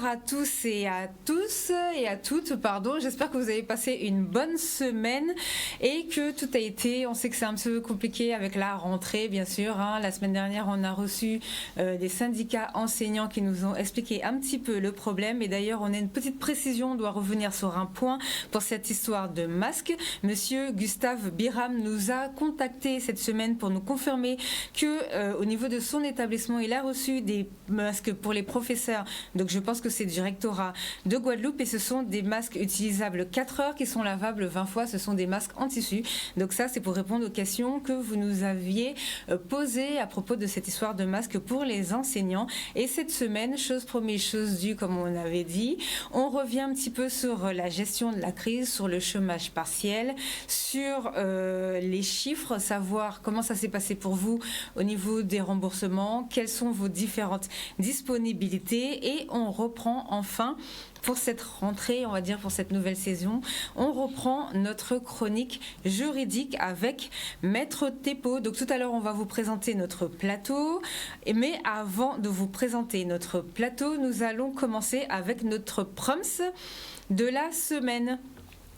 à tous et à toutes, pardon. J'espère que vous avez passé une bonne semaine et que tout a été, on sait que c'est un peu compliqué avec la rentrée, bien sûr. La semaine dernière, on a reçu des syndicats enseignants qui nous ont expliqué un petit peu le problème. Et d'ailleurs, on a une petite précision, on doit revenir sur un point pour cette histoire de masque. Monsieur Gustave Biram nous a contacté cette semaine pour nous confirmer que au niveau de son établissement, il a reçu des masques pour les professeurs. Donc je pense que c'est du rectorat de Guadeloupe et ce sont des masques utilisables 4 heures qui sont lavables 20 fois. Ce sont des masques en tissu. Donc ça, c'est pour répondre aux questions que vous nous aviez posées à propos de cette histoire de masques pour les enseignants. Et cette semaine, chose promise, chose due, comme on avait dit, on revient un petit peu sur la gestion de la crise, sur le chômage partiel, sur les chiffres, savoir comment ça s'est passé pour vous au niveau des remboursements, quelles sont vos différentes disponibilités et on reprend enfin pour cette rentrée, on va dire pour cette nouvelle saison, on reprend notre chronique juridique avec Maître Thépo. Donc tout à l'heure, on va vous présenter notre plateau. Mais avant de vous présenter notre plateau, nous allons commencer avec notre proms de la semaine.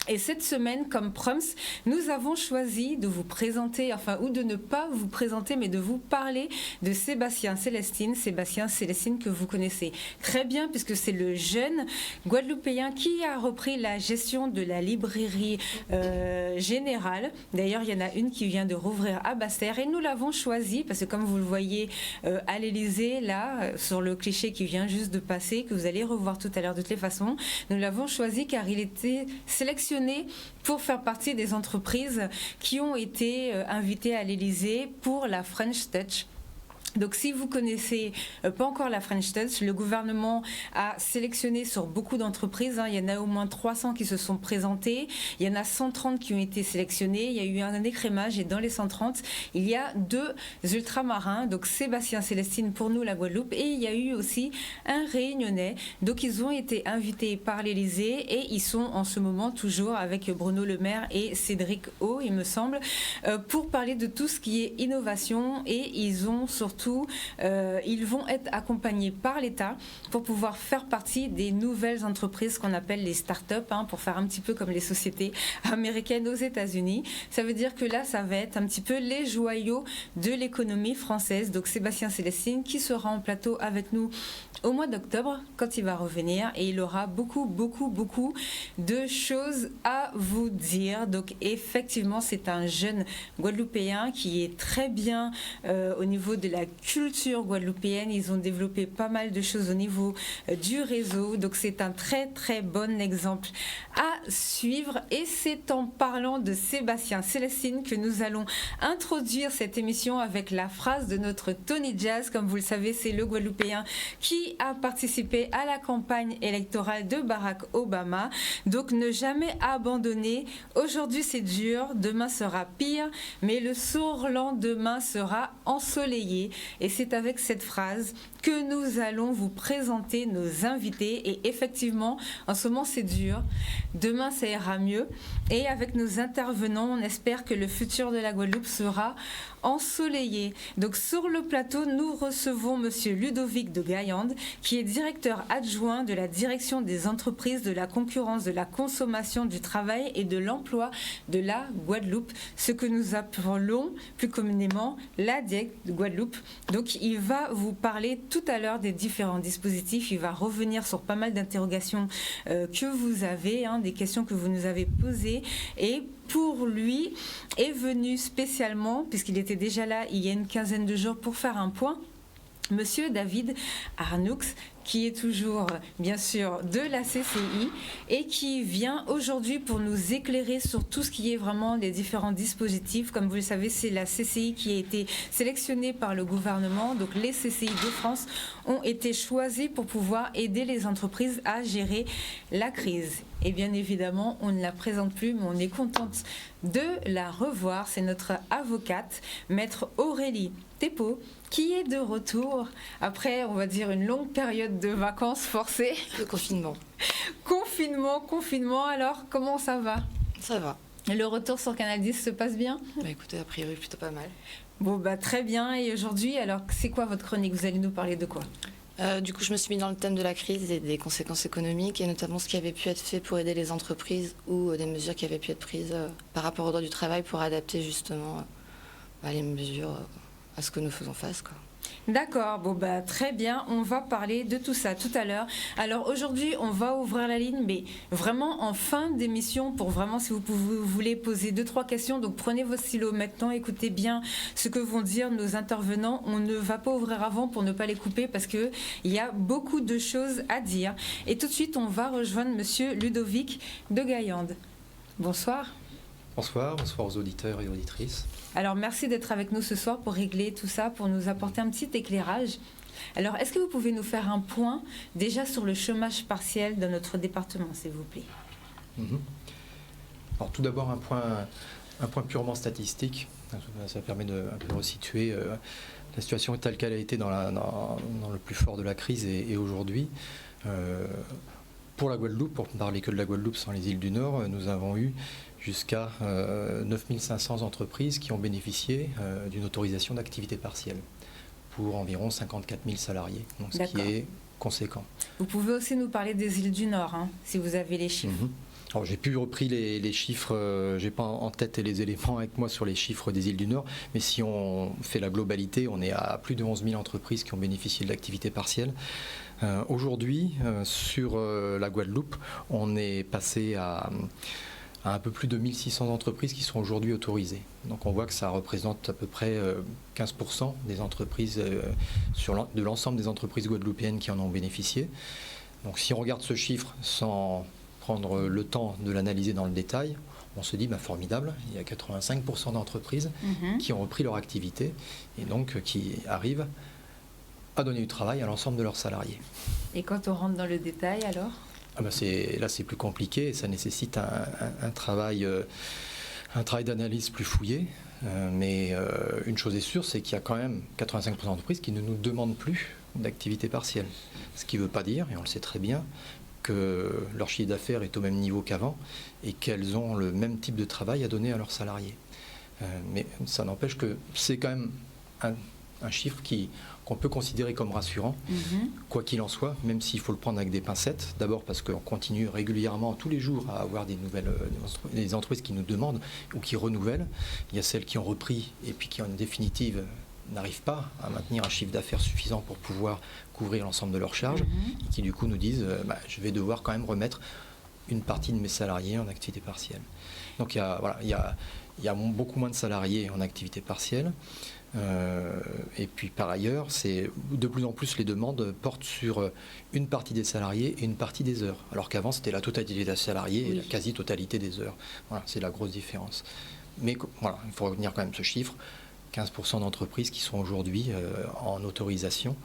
Et cette semaine, comme proms, nous avons choisi de vous présenter, ou de ne pas vous présenter, mais de vous parler de Sébastien Célestine que vous connaissez très bien, puisque c'est le jeune Guadeloupéen qui a repris la gestion de la librairie générale. D'ailleurs, il y en a une qui vient de rouvrir à Basse-Terre, et nous l'avons choisi, parce que comme vous le voyez à l'Élysée, là, sur le cliché qui vient juste de passer, que vous allez revoir tout à l'heure de toutes les façons, nous l'avons choisi car il était sélectionné pour faire partie des entreprises qui ont été invitées à l'Élysée pour la French Touch. Donc si vous connaissez pas encore la French Touch, le gouvernement a sélectionné sur beaucoup d'entreprises, il y en a au moins 300 qui se sont présentées, il y en a 130 qui ont été sélectionnés, il y a eu un écrémage et dans les 130, il y a 2 ultramarins, donc Sébastien Célestine pour nous la Guadeloupe et il y a eu aussi un Réunionnais, donc ils ont été invités par l'Élysée et ils sont en ce moment toujours avec Bruno Le Maire et Cédric O, il me semble, pour parler de tout ce qui est innovation et ils ont surtout ils vont être accompagnés par l'État pour pouvoir faire partie des nouvelles entreprises qu'on appelle les start-up, pour faire un petit peu comme les sociétés américaines aux États-Unis. Ça veut dire que là, ça va être un petit peu les joyaux de l'économie française. Donc Sébastien Célestine qui sera en plateau avec nous au mois d'octobre quand il va revenir et il aura beaucoup de choses à vous dire. Donc effectivement, c'est un jeune Guadeloupéen qui est très bien au niveau de la culture guadeloupéenne. Ils ont développé pas mal de choses au niveau du réseau. Donc c'est un très bon exemple à suivre. Et c'est en parlant de Sébastien Célestine que nous allons introduire cette émission avec la phrase de notre Tony Jazz. Comme vous le savez, c'est le Guadeloupéen qui a participé à la campagne électorale de Barack Obama. Donc ne jamais abandonner. Aujourd'hui c'est dur, demain sera pire, mais le surlendemain sera ensoleillé. Et c'est avec cette phrase que nous allons vous présenter nos invités. Et effectivement, en ce moment c'est dur, demain ça ira mieux. Et avec nos intervenants, on espère que le futur de la Guadeloupe sera ensoleillé. Donc sur le plateau, nous recevons Monsieur Ludovic de Gaillande, qui est directeur adjoint de la direction des entreprises, de la concurrence, de la consommation, du travail et de l'emploi de la Guadeloupe, ce que nous appelons plus communément la DIEC de Guadeloupe. Donc il va vous parler tout à l'heure des différents dispositifs, il va revenir sur pas mal d'interrogations que vous avez, des questions que vous nous avez posées et pour lui est venu spécialement, puisqu'il était déjà là il y a une quinzaine de jours pour faire un point, Monsieur David Arnoux, qui est toujours, bien sûr, de la CCI et qui vient aujourd'hui pour nous éclairer sur tout ce qui est vraiment les différents dispositifs. Comme vous le savez, c'est la CCI qui a été sélectionnée par le gouvernement. Donc, les CCI de France ont été choisis pour pouvoir aider les entreprises à gérer la crise. Et bien évidemment, on ne la présente plus, mais on est contente de la revoir. C'est notre avocate, Maître Aurélie Thépo, qui est de retour après, on va dire, une longue période de vacances forcées. Le confinement. Confinement, alors comment ça va ? Ça va. Le retour sur Canal 10 se passe bien ? Écoutez, a priori, plutôt pas mal. Bon, très bien. Et aujourd'hui, alors, c'est quoi votre chronique ? Vous allez nous parler de quoi ? Du coup, je me suis mis dans le thème de la crise et des conséquences économiques, et notamment ce qui avait pu être fait pour aider les entreprises ou des mesures qui avaient pu être prises par rapport au droit du travail pour adapter justement les mesures à ce que nous faisons face, quoi. D'accord, très bien, on va parler de tout ça tout à l'heure. Alors aujourd'hui, on va ouvrir la ligne, mais vraiment en fin d'émission, pour vraiment, si vous voulez poser 2-3 questions, donc prenez vos stylos maintenant, écoutez bien ce que vont dire nos intervenants. On ne va pas ouvrir avant pour ne pas les couper parce qu'il y a beaucoup de choses à dire. Et tout de suite, on va rejoindre Monsieur Ludovic de Gaillande. Bonsoir. Bonsoir aux auditeurs et auditrices. Alors merci d'être avec nous ce soir pour régler tout ça, pour nous apporter un petit éclairage. Alors est-ce que vous pouvez nous faire un point déjà sur le chômage partiel dans notre département, s'il vous plaît? Alors tout d'abord un point purement statistique. Ça permet de un peu resituer la situation telle qu'elle a été dans le plus fort de la crise et aujourd'hui. Pour la Guadeloupe, pour ne parler que de la Guadeloupe sans les îles du Nord, nous avons eu jusqu'à 9500 entreprises qui ont bénéficié d'une autorisation d'activité partielle pour environ 54 000 salariés, donc ce qui est conséquent. Vous pouvez aussi nous parler des îles du Nord, si vous avez les chiffres. Alors, j'ai pu repris les chiffres, j'ai pas en tête les éléments avec moi sur les chiffres des îles du Nord, mais si on fait la globalité, on est à plus de 11 000 entreprises qui ont bénéficié de l'activité partielle. Aujourd'hui, sur la Guadeloupe, on est passé à un peu plus de 1600 entreprises qui sont aujourd'hui autorisées. Donc on voit que ça représente à peu près 15% des entreprises, de l'ensemble des entreprises guadeloupéennes qui en ont bénéficié. Donc si on regarde ce chiffre sans prendre le temps de l'analyser dans le détail, on se dit formidable, il y a 85% d'entreprises qui ont repris leur activité et donc qui arrivent à donner du travail à l'ensemble de leurs salariés. Et quand on rentre dans le détail alors ? Là c'est plus compliqué, ça nécessite un travail d'analyse plus fouillé, mais une chose est sûre, c'est qu'il y a quand même 85% d'entreprises qui ne nous demandent plus d'activité partielle. Ce qui ne veut pas dire, et on le sait très bien, que leur chiffre d'affaires est au même niveau qu'avant et qu'elles ont le même type de travail à donner à leurs salariés. Mais ça n'empêche que c'est quand même un chiffre qu'on peut considérer comme rassurant, quoi qu'il en soit, même s'il faut le prendre avec des pincettes. D'abord parce qu'on continue régulièrement, tous les jours, à avoir des entreprises qui nous demandent ou qui renouvellent. Il y a celles qui ont repris et puis qui, en définitive, n'arrivent pas à maintenir un chiffre d'affaires suffisant pour pouvoir couvrir l'ensemble de leurs charges et qui, du coup, nous disent je vais devoir quand même remettre une partie de mes salariés en activité partielle. Donc, il y a beaucoup moins de salariés en activité partielle. Et puis par ailleurs, de plus en plus les demandes portent sur une partie des salariés et une partie des heures, alors qu'avant c'était la totalité des salariés et la quasi-totalité des heures. Voilà, c'est la grosse différence. Mais voilà, il faut retenir quand même ce chiffre, 15% d'entreprises qui sont aujourd'hui en autorisation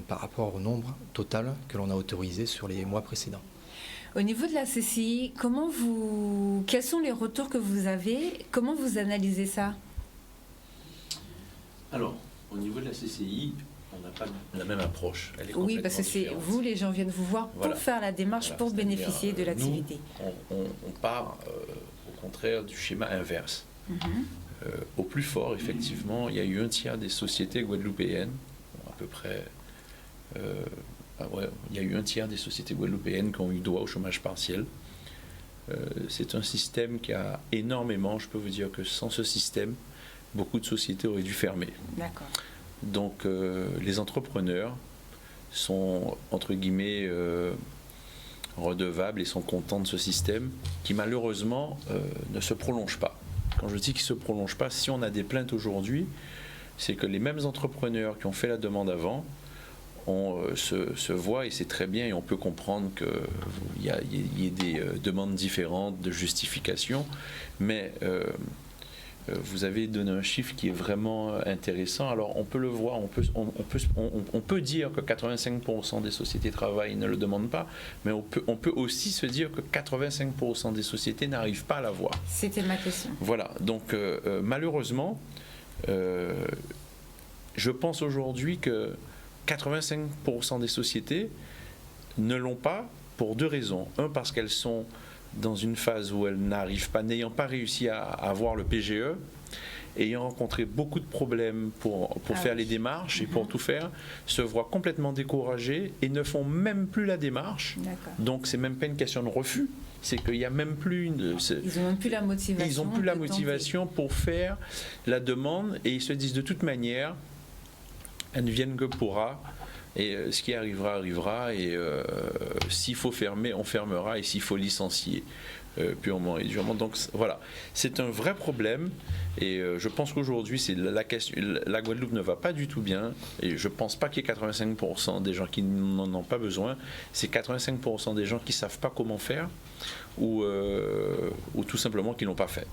par rapport au nombre total que l'on a autorisé sur les mois précédents. Au niveau de la CCI, quels sont les retours que vous avez? Comment vous analysez ça? Alors, au niveau de la CCI, on n'a pas la même approche. Oui, parce que c'est vous, les gens viennent vous voir pour faire la démarche, pour bénéficier de l'activité. On part au contraire du schéma inverse. Au plus fort, effectivement, il y a eu un tiers des sociétés guadeloupéennes, à peu près. Il y a eu un tiers des sociétés guadeloupéennes qui ont eu droit au chômage partiel. C'est un système qui a énormément, je peux vous dire que sans ce système, beaucoup de sociétés auraient dû fermer. D'accord. Donc les entrepreneurs sont, entre guillemets, redevables et sont contents de ce système qui malheureusement ne se prolonge pas. Quand je dis qu'il ne se prolonge pas, si on a des plaintes aujourd'hui, c'est que les mêmes entrepreneurs qui ont fait la demande avant se voient, et c'est très bien, et on peut comprendre qu'il y ait des demandes différentes de justification, mais vous avez donné un chiffre qui est vraiment intéressant. Alors on peut le voir, on peut dire que 85% des sociétés travaillent ne le demandent pas, mais on peut aussi se dire que 85% des sociétés n'arrivent pas à l'avoir. C'était ma question. Voilà, donc malheureusement, je pense aujourd'hui que 85% des sociétés ne l'ont pas pour deux raisons. Un, parce qu'elles sont dans une phase où elles n'arrivent pas, n'ayant pas réussi à avoir le PGE, ayant rencontré beaucoup de problèmes pour faire les démarches et pour tout faire, se voient complètement découragés et ne font même plus la démarche. D'accord. Donc c'est même pas une question de refus, c'est qu'il n'y a même plus Ils n'ont même plus la motivation. Ils n'ont plus la motivation pour faire la demande et ils se disent de toute manière, advienne que pourra. Et ce qui arrivera, arrivera. Et s'il faut fermer, on fermera. Et s'il faut licencier, purement et durement. Donc voilà, c'est un vrai problème. Et je pense qu'aujourd'hui, c'est la question. La Guadeloupe ne va pas du tout bien. Et je ne pense pas qu'il y ait 85% des gens qui n'en ont pas besoin. C'est 85% des gens qui ne savent pas comment faire ou tout simplement qui ne l'ont pas fait.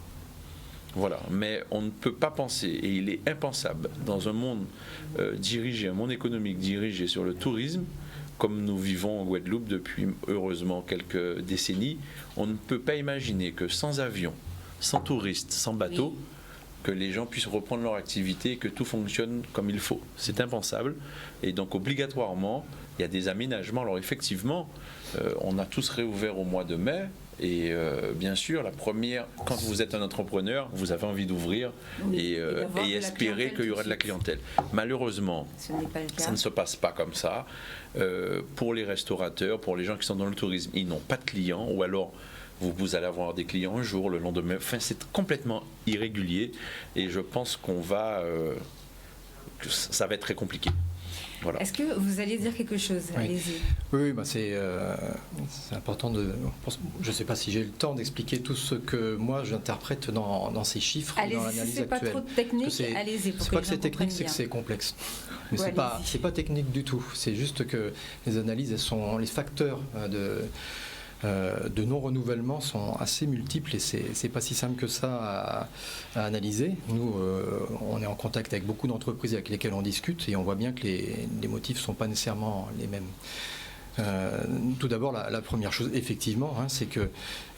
Voilà, mais on ne peut pas penser, et il est impensable, dans un monde dirigé, un monde économique dirigé sur le tourisme, comme nous vivons en Guadeloupe depuis heureusement quelques décennies, on ne peut pas imaginer que sans avion, sans touristes, sans bateau, que les gens puissent reprendre leur activité et que tout fonctionne comme il faut. C'est impensable, et donc obligatoirement, il y a des aménagements. Alors effectivement, on a tous réouvert au mois de mai. Et bien sûr, la première, quand vous êtes un entrepreneur, vous avez envie d'ouvrir et espérer qu'il y aura de la clientèle. Malheureusement, ça ne se passe pas comme ça. Pour les restaurateurs, pour les gens qui sont dans le tourisme, ils n'ont pas de clients, ou alors vous allez avoir des clients un jour, le lendemain. Enfin, c'est complètement irrégulier et je pense que ça va être très compliqué. Voilà. Est-ce que vous allez dire quelque chose ? Oui. Allez-y. Oui, c'est important je ne sais pas si j'ai le temps d'expliquer tout ce que moi j'interprète dans ces chiffres, dans l'analyse actuelle. Si c'est pas trop technique, allez-y. C'est pas que c'est technique, c'est que c'est complexe. Mais c'est pas technique du tout. C'est juste que les analyses, les facteurs de non-renouvellement sont assez multiples et c'est pas si simple que ça à analyser. Nous, on est en contact avec beaucoup d'entreprises avec lesquelles on discute et on voit bien que les motifs sont pas nécessairement les mêmes. Tout d'abord, la première chose, effectivement, c'est que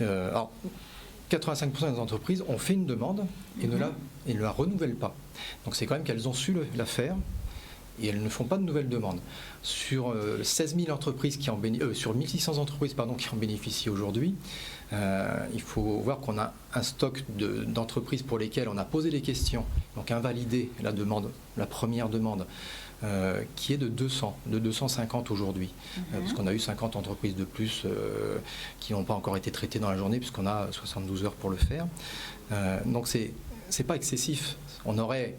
85% des entreprises ont fait une demande et ne la renouvellent pas. Donc c'est quand même qu'elles ont su la faire. Et elles ne font pas de nouvelles demandes. Sur 16 000 entreprises sur 1600 entreprises qui en bénéficient aujourd'hui, il faut voir qu'on a un stock d'entreprises pour lesquelles on a posé des questions, donc invalidé la première demande, qui est de 250 aujourd'hui. Parce qu'on a eu 50 entreprises de plus qui n'ont pas encore été traitées dans la journée, puisqu'on a 72 heures pour le faire. Donc c'est pas excessif. On aurait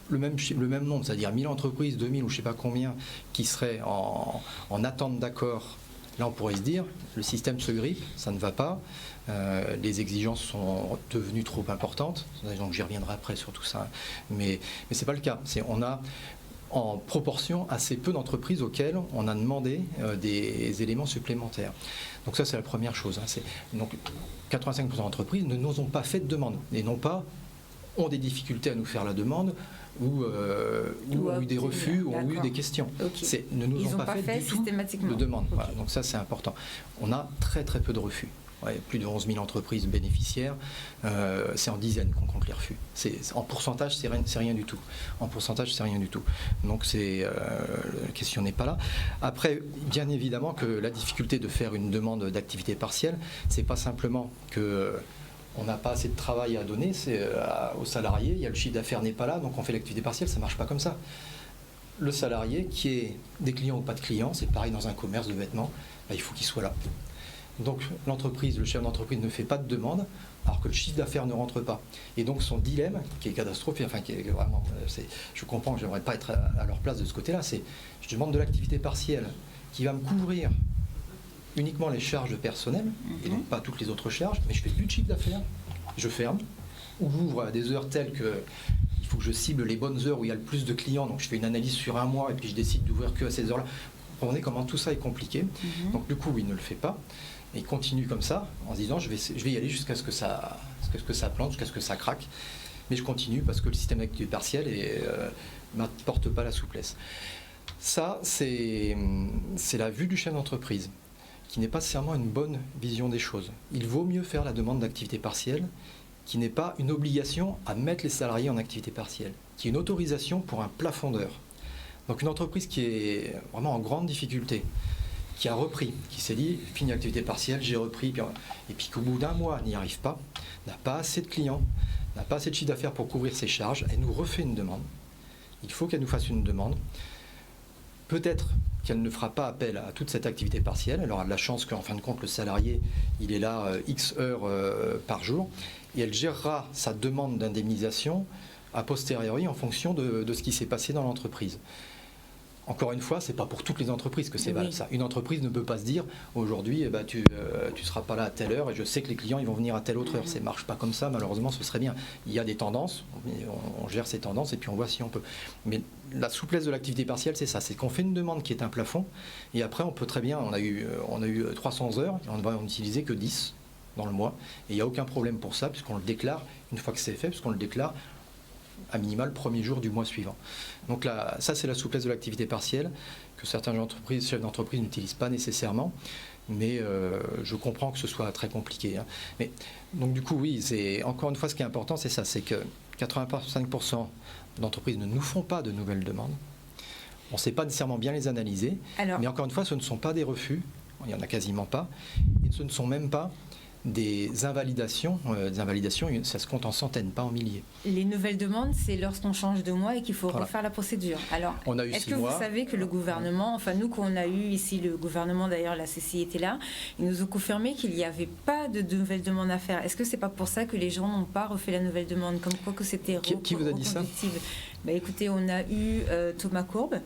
le même nombre, c'est-à-dire 1000 entreprises, 2000 ou je ne sais pas combien, qui seraient en attente d'accord. Là, on pourrait se dire, le système se grippe, ça ne va pas, les exigences sont devenues trop importantes, donc j'y reviendrai après sur tout ça, mais ce n'est pas le cas. On a en proportion assez peu d'entreprises auxquelles on a demandé des éléments supplémentaires. Donc ça, c'est la première chose. Donc 85% d'entreprises n'osent pas fait de demande, et non pas ont des difficultés à nous faire la demande, ou ont eu des refus, ou ont eu des questions. Okay. Ne nous ont pas fait du tout de demande. Okay. Voilà, donc ça, c'est important. On a très très peu de refus. Plus de 11 000 entreprises bénéficiaires, c'est en dizaines qu'on compte les refus. En pourcentage, c'est rien du tout. En pourcentage, c'est rien du tout. Donc la question n'est pas là. Après, bien évidemment que la difficulté de faire une demande d'activité partielle, c'est pas simplement que on n'a pas assez de travail à donner aux salariés, il y a le chiffre d'affaires n'est pas là, donc on fait l'activité partielle, ça ne marche pas comme ça. Le salarié, qui est des clients ou pas de clients, c'est pareil dans un commerce de vêtements, il faut qu'il soit là. Donc le chef d'entreprise ne fait pas de demande, alors que le chiffre d'affaires ne rentre pas. Et donc son dilemme, qui est catastrophique, qui est vraiment, je comprends que je n'aimerais pas être à leur place de ce côté-là, c'est je demande de l'activité partielle qui va me couvrir uniquement les charges de personnel, et donc pas toutes les autres charges, mais je fais plus de chiffre d'affaires, je ferme, ou j'ouvre à des heures telles que il faut que je cible les bonnes heures où il y a le plus de clients, donc je fais une analyse sur un mois et puis je décide d'ouvrir que à ces heures-là. Vous comprenez comment tout ça est compliqué. Donc du coup, il ne le fait pas, et il continue comme ça, en se disant je vais y aller jusqu'à ce que ça plante, jusqu'à ce que ça craque, mais je continue parce que le système d'activité partielle ne m'apporte pas la souplesse. Ça, c'est la vue du chef d'entreprise, qui n'est pas nécessairement une bonne vision des choses. Il vaut mieux faire la demande d'activité partielle, qui n'est pas une obligation à mettre les salariés en activité partielle, qui est une autorisation pour un plafond d'heures. Donc une entreprise qui est vraiment en grande difficulté, qui a repris, qui s'est dit, fini l'activité partielle, j'ai repris, et puis qu'au bout d'un mois n'y arrive pas, n'a pas assez de clients, n'a pas assez de chiffre d'affaires pour couvrir ses charges, elle nous refait une demande. Il faut qu'elle nous fasse une demande. Peut-être qu'elle ne fera pas appel à toute cette activité partielle. Elle aura de la chance qu'en fin de compte, le salarié, il est là X heures par jour. Et elle gérera sa demande d'indemnisation a posteriori en fonction de ce qui s'est passé dans l'entreprise. Encore une fois, ce n'est pas pour toutes les entreprises que c'est valable ça. Une entreprise ne peut pas se dire aujourd'hui tu ne seras pas là à telle heure et je sais que les clients ils vont venir à telle autre heure. Ça ne marche pas comme ça, malheureusement ce serait bien. Il y a des tendances, on gère ces tendances et puis on voit si on peut. Mais la souplesse de l'activité partielle, c'est ça, c'est qu'on fait une demande qui est un plafond et après on peut très bien, on a eu 300 heures et on ne va en utiliser que 10 dans le mois et il n'y a aucun problème pour ça puisqu'on le déclare une fois que c'est fait, puisqu'on le déclare à minima le premier jour du mois suivant. Donc là, ça c'est la souplesse de l'activité partielle que certaines chefs d'entreprise n'utilisent pas nécessairement, mais je comprends que ce soit très compliqué. Hein. Mais, donc du coup, oui, c'est, encore une fois, ce qui est important, c'est ça, c'est que 85% d'entreprises ne nous font pas de nouvelles demandes. On ne sait pas nécessairement bien les analyser, mais encore une fois, ce ne sont pas des refus, il n'y en a quasiment pas, et ce ne sont même pas des invalidations, ça se compte en centaines, pas en milliers. Les nouvelles demandes, c'est lorsqu'on change de mois et qu'il faut refaire la procédure. Alors, est-ce que vous savez que le gouvernement, enfin nous qu'on a eu ici, le gouvernement d'ailleurs, la CCI était là, ils nous ont confirmé qu'il n'y avait pas de nouvelles demandes à faire. Est-ce que c'est pas pour ça que les gens n'ont pas refait la nouvelle demande, comme quoi que c'était Qui vous a dit ça ? Écoutez, on a eu Thomas Courbe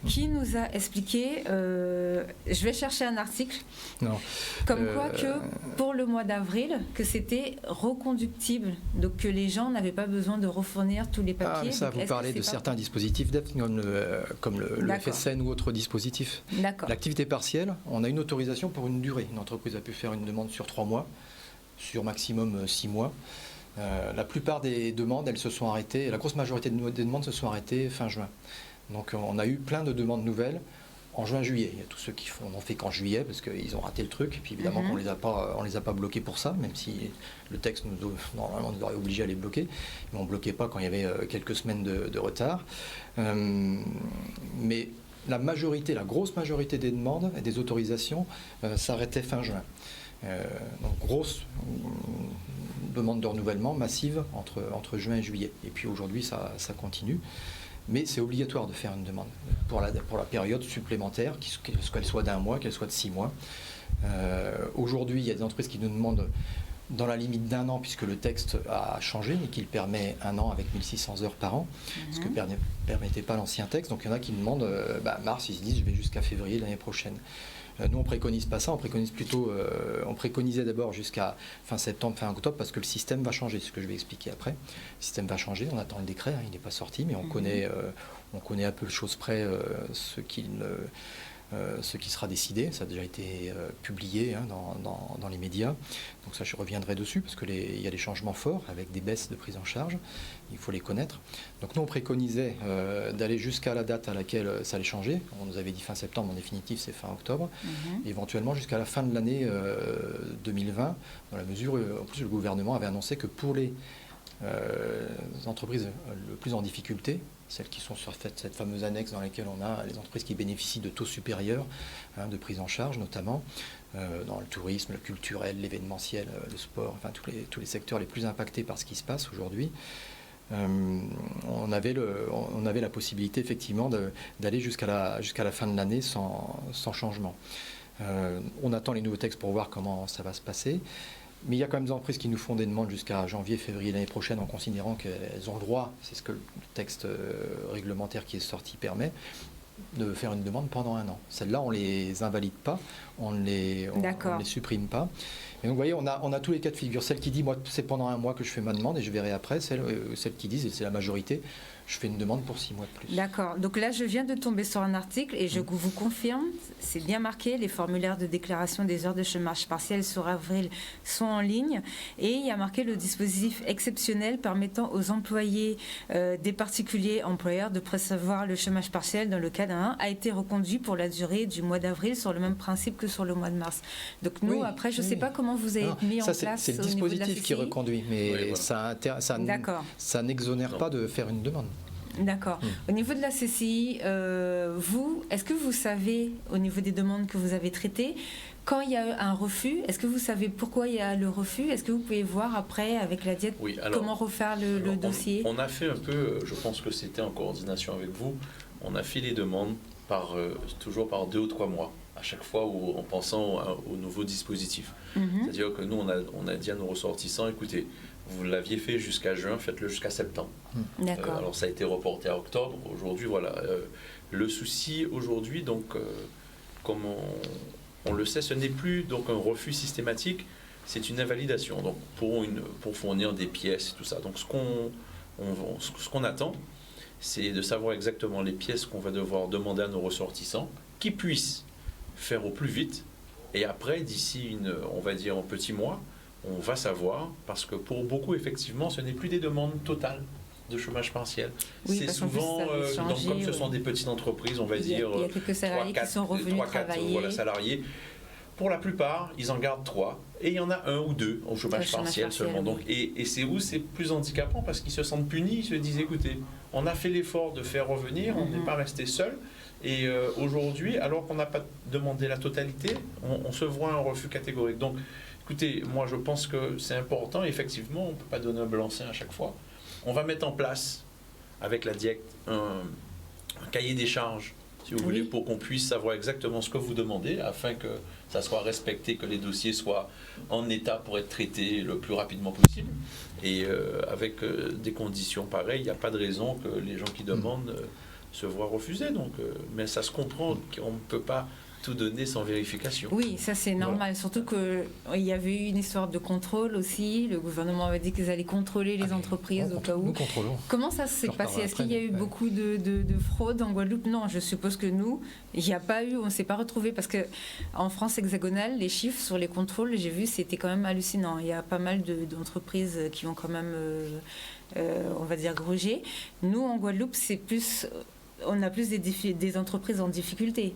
qui nous a expliqué, je vais chercher un article, comme quoi que pour le mois d'avril, que c'était reconductible, donc que les gens n'avaient pas besoin de refournir tous les papiers. Mais ça, vous parlez de certains dispositifs d'aide, comme le FSN ou autres dispositifs. D'accord. L'activité partielle, on a une autorisation pour une durée. Une entreprise a pu faire une demande sur 3 mois, sur maximum 6 mois. La plupart des demandes, elles se sont arrêtées, la grosse majorité des demandes se sont arrêtées fin juin. Donc on a eu plein de demandes nouvelles en juin-juillet. Il y a tous ceux qui n'ont fait qu'en juillet parce qu'ils ont raté le truc. Et puis évidemment qu'on on les a pas bloqués pour ça, même si le texte normalement nous aurait obligé à les bloquer. Mais on ne bloquait pas quand il y avait quelques semaines de retard. Mais la grosse majorité des demandes et des autorisations s'arrêtaient fin juin. Donc grosse demande de renouvellement massive entre juin et juillet. Et puis aujourd'hui, ça continue. Mais c'est obligatoire de faire une demande pour la période supplémentaire, qu'elle soit d'1 mois, qu'elle soit de 6 mois. Aujourd'hui, il y a des entreprises qui nous demandent dans la limite d'1 an, puisque le texte a changé et qu'il permet 1 an avec 1600 heures par an, ce que ne permettait pas l'ancien texte. Donc il y en a qui demandent, mars, ils se disent je vais jusqu'à février l'année prochaine. Nous, on préconise pas ça, on préconise plutôt, on préconisait d'abord jusqu'à fin septembre, fin octobre, parce que le système va changer, ce que je vais expliquer après. Le système va changer, on attend le décret, il n'est pas sorti, mais on connaît à peu de choses près ce qui sera décidé. Ça a déjà été publié dans les médias. Donc ça, je reviendrai dessus, parce qu'il y a des changements forts avec des baisses de prise en charge. Il faut les connaître. Donc nous, on préconisait d'aller jusqu'à la date à laquelle ça allait changer. On nous avait dit fin septembre, en définitive, c'est fin octobre. Éventuellement jusqu'à la fin de l'année 2020, dans la mesure où, en plus, le gouvernement avait annoncé que pour les entreprises le plus en difficulté, celles qui sont sur cette fameuse annexe dans laquelle on a les entreprises qui bénéficient de taux supérieurs de prise en charge, notamment dans le tourisme, le culturel, l'événementiel, le sport, enfin tous les secteurs les plus impactés par ce qui se passe aujourd'hui. On avait la possibilité effectivement d'aller jusqu'à la fin de l'année sans changement. On attend les nouveaux textes pour voir comment ça va se passer. Mais il y a quand même des entreprises qui nous font des demandes jusqu'à janvier, février l'année prochaine en considérant qu'elles ont le droit, c'est ce que le texte réglementaire qui est sorti permet, de faire une demande pendant 1 an. Celles-là, on ne les invalide pas, on ne les supprime pas. Et donc vous voyez, on a tous les cas de figure. Celle qui dit, moi, c'est pendant 1 mois que je fais ma demande et je verrai après. Celle qui dit, et c'est la majorité, je fais une demande pour 6 mois de plus. D'accord. Donc là, je viens de tomber sur un article et je vous confirme, c'est bien marqué, les formulaires de déclaration des heures de chômage partiel sur avril sont en ligne et il y a marqué le dispositif exceptionnel permettant aux employés des particuliers employeurs de percevoir le chômage partiel dans le cas d'un a été reconduit pour la durée du mois d'avril sur le même principe que sur le mois de mars. Donc nous, après, je ne sais pas comment vous avez mis en place c'est le dispositif qui est reconduit, mais ça n'exonère pas de faire une demande. D'accord. Au niveau de la CCI, est-ce que vous savez, au niveau des demandes que vous avez traitées, quand il y a un refus, est-ce que vous savez pourquoi il y a le refus? Est-ce que vous pouvez voir après avec la diète comment refaire le dossier? On a fait un peu, je pense que c'était en coordination avec vous, on a fait les demandes toujours par 2 ou 3 mois, à chaque fois en pensant au nouveau dispositif. C'est-à-dire que nous, on a dit à nos ressortissants, écoutez, vous l'aviez fait jusqu'à juin, faites-le jusqu'à septembre. D'accord. Alors ça a été reporté à octobre. Aujourd'hui, voilà. Le souci aujourd'hui, donc, comme on le sait, ce n'est plus donc un refus systématique, c'est une invalidation. Donc pour fournir des pièces et tout ça. Donc ce qu'on attend, c'est de savoir exactement les pièces qu'on va devoir demander à nos ressortissants, qui puissent faire au plus vite. Et après, d'ici on va dire un petit mois, on va savoir, parce que pour beaucoup, effectivement, ce n'est plus des demandes totales de chômage partiel. Oui, c'est souvent, donc, comme ce sont des petites entreprises, on va dire, il y a quelques salariés qui sont revenus travailler. 3-4 salariés. Pour la plupart, ils en gardent 3. Et il y en a 1 ou 2 au chômage partiel seulement. Oui. Donc, et c'est où c'est plus handicapant, parce qu'ils se sentent punis, ils se disent, écoutez, on a fait l'effort de faire revenir, on n'est pas resté seul. Et aujourd'hui, alors qu'on n'a pas demandé la totalité, on se voit un refus catégorique. Donc, écoutez, moi je pense que c'est important. Effectivement, on ne peut pas donner un blanc-seing à chaque fois. On va mettre en place, avec la DIECT, un cahier des charges, si vous voulez, pour qu'on puisse savoir exactement ce que vous demandez, afin que ça soit respecté, que les dossiers soient en état pour être traités le plus rapidement possible. Et avec des conditions pareilles, il n'y a pas de raison que les gens qui demandent se voient refuser. Donc, mais ça se comprend qu'on ne peut pas tout donner sans vérification. Oui, ça c'est normal, surtout qu'il y avait eu une histoire de contrôle aussi, le gouvernement avait dit qu'ils allaient contrôler les entreprises au cas où. Nous contrôlons. Comment ça s'est passé? Est-ce qu'il y a eu beaucoup de fraude en Guadeloupe? Non, je suppose que nous, il n'y a pas eu, on ne s'est pas retrouvé, parce qu'en France hexagonale, les chiffres sur les contrôles, j'ai vu, c'était quand même hallucinant. Il y a pas mal d'entreprises qui ont quand même, on va dire, grugé. Nous, en Guadeloupe, on a plus des entreprises en difficulté.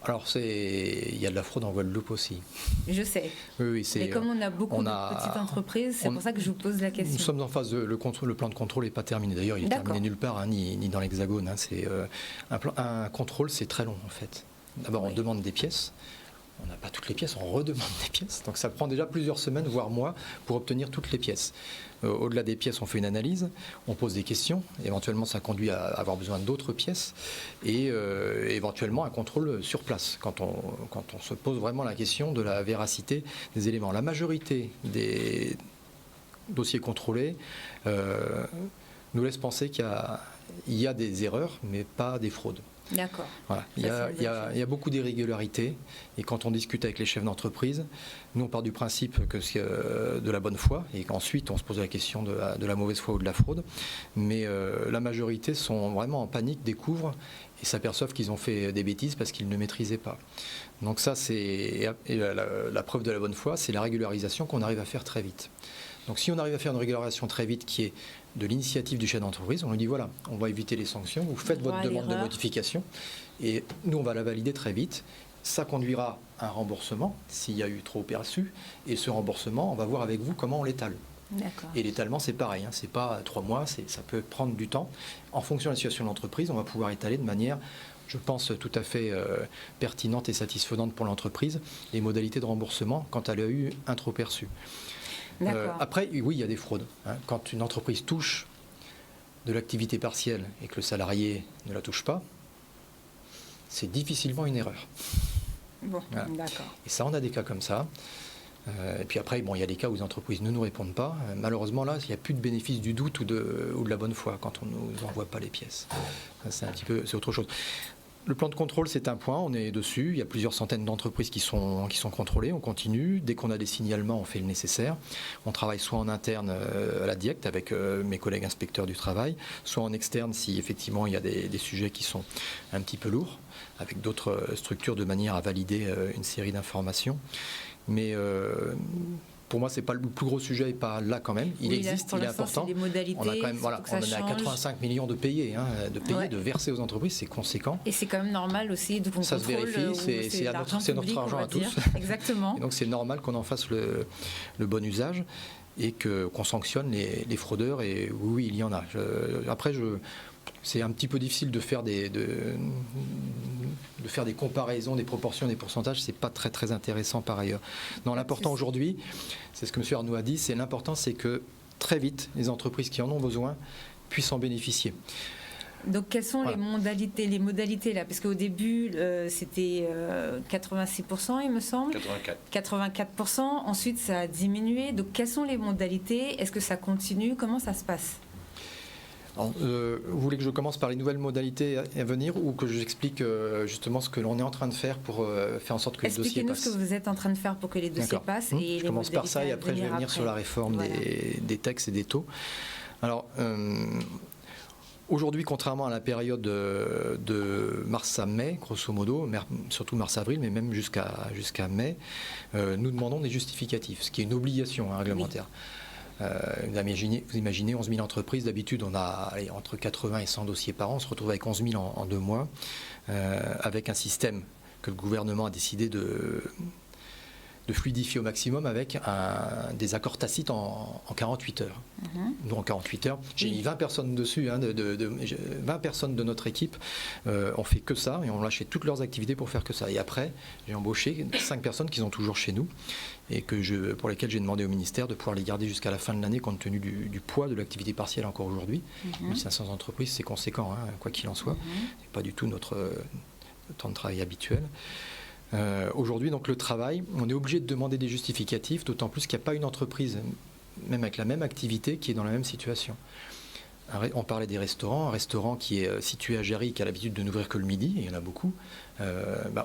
Alors, il y a de la fraude en Guadeloupe aussi. Je sais. Oui, mais comme on a beaucoup de petites entreprises, c'est pour ça que je vous pose la question. Nous sommes en phase le plan de contrôle n'est pas terminé. D'ailleurs, il n'est terminé nulle part, ni dans l'Hexagone. Un contrôle, c'est très long en fait. D'abord, on demande des pièces. On n'a pas toutes les pièces, on redemande des pièces. Donc ça prend déjà plusieurs semaines, voire mois, pour obtenir toutes les pièces. Au-delà des pièces, on fait une analyse, on pose des questions. Éventuellement, ça conduit à avoir besoin d'autres pièces. Et éventuellement, un contrôle sur place, quand on se pose vraiment la question de la véracité des éléments. La majorité des dossiers contrôlés nous laisse penser qu'il y a des erreurs, mais pas des fraudes. D'accord. Voilà. Il y a beaucoup d'irrégularités et quand on discute avec les chefs d'entreprise, nous on part du principe que c'est de la bonne foi et qu'ensuite on se pose la question de la mauvaise foi ou de la fraude. Mais la majorité sont vraiment en panique, découvrent et s'aperçoivent qu'ils ont fait des bêtises parce qu'ils ne maîtrisaient pas. Donc ça c'est la preuve de la bonne foi, c'est la régularisation qu'on arrive à faire très vite. Donc si on arrive à faire une régularisation très vite qui est de l'initiative du chef d'entreprise, on lui dit voilà, on va éviter les sanctions, vous faites votre demande de modification et nous on va la valider très vite. Ça conduira à un remboursement s'il y a eu trop perçu et ce remboursement, on va voir avec vous comment on l'étale. D'accord. Et l'étalement c'est pareil, c'est pas 3 mois, ça peut prendre du temps. En fonction de la situation de l'entreprise, on va pouvoir étaler de manière, je pense, tout à fait pertinente et satisfaisante pour l'entreprise les modalités de remboursement quand elle a eu un trop perçu. Après, oui, il y a des fraudes. Quand une entreprise touche de l'activité partielle et que le salarié ne la touche pas, c'est difficilement une erreur. Bon, voilà. D'accord. Et ça, on a des cas comme ça. Et puis après, il y a des cas où les entreprises ne nous répondent pas. Malheureusement, là, il n'y a plus de bénéfice du doute ou de la bonne foi quand on ne nous envoie pas les pièces. C'est autre chose. Le plan de contrôle, c'est un point, on est dessus. Il y a plusieurs centaines d'entreprises qui sont contrôlées. On continue. Dès qu'on a des signalements, on fait le nécessaire. On travaille soit en interne à la DIECT avec mes collègues inspecteurs du travail, soit en externe si effectivement il y a des sujets qui sont un petit peu lourds, avec d'autres structures de manière à valider une série d'informations. Mais pour moi, c'est pas le plus gros sujet, et pas là quand même. Il existe, il est important. On a quand même, on est à 85 millions de payés, de verser aux entreprises, c'est conséquent. Et c'est quand même normal aussi de ça se vérifie, c'est notre argent à tous. Exactement. Et donc c'est normal qu'on en fasse le bon usage et qu'on sanctionne les fraudeurs. Et oui, il y en a. c'est un petit peu difficile de faire de faire des comparaisons, des proportions, des pourcentages. C'est pas très très intéressant par ailleurs. Non, l'important aujourd'hui, c'est ce que M. Arnaud a dit, l'important c'est que très vite, les entreprises qui en ont besoin puissent en bénéficier. Donc, quelles sont les modalités là? Parce qu'au début, c'était 86%, il me semble. 84%. Ensuite, ça a diminué. Donc, quelles sont les modalités? Est-ce que ça continue? Comment ça se passe? Alors, vous voulez que je commence par les nouvelles modalités à venir ou que j'explique justement ce que l'on est en train de faire pour faire en sorte que les dossiers passent? Expliquez-nous ce que vous êtes en train de faire pour que les dossiers passent. Et je commence par ça et après je vais venir sur la réforme des taxes et des taux. Alors, aujourd'hui, contrairement à la période de mars à mai, grosso modo, surtout mars-avril, mais même jusqu'à mai, nous demandons des justificatifs, ce qui est une obligation réglementaire. Vous imaginez 11 000 entreprises, d'habitude on a entre 80 et 100 dossiers par an, on se retrouve avec 11 000 en 2 mois, avec un système que le gouvernement a décidé de fluidifier au maximum avec des accords tacites en 48 heures. Nous, en 48 heures, j'ai mis 20 personnes dessus, 20 personnes de notre équipe ont fait que ça et ont lâché toutes leurs activités pour faire que ça. Et après, j'ai embauché 5 personnes qui sont toujours chez nous et pour lesquelles j'ai demandé au ministère de pouvoir les garder jusqu'à la fin de l'année compte tenu du poids de l'activité partielle encore aujourd'hui. 1500 entreprises, c'est conséquent, quoi qu'il en soit. C'est pas du tout notre temps de travail habituel. Aujourd'hui, donc le travail, on est obligé de demander des justificatifs, d'autant plus qu'il n'y a pas une entreprise, même avec la même activité, qui est dans la même situation. On parlait des restaurants, un restaurant qui est situé à Jarry, qui a l'habitude de n'ouvrir que le midi, et il y en a beaucoup.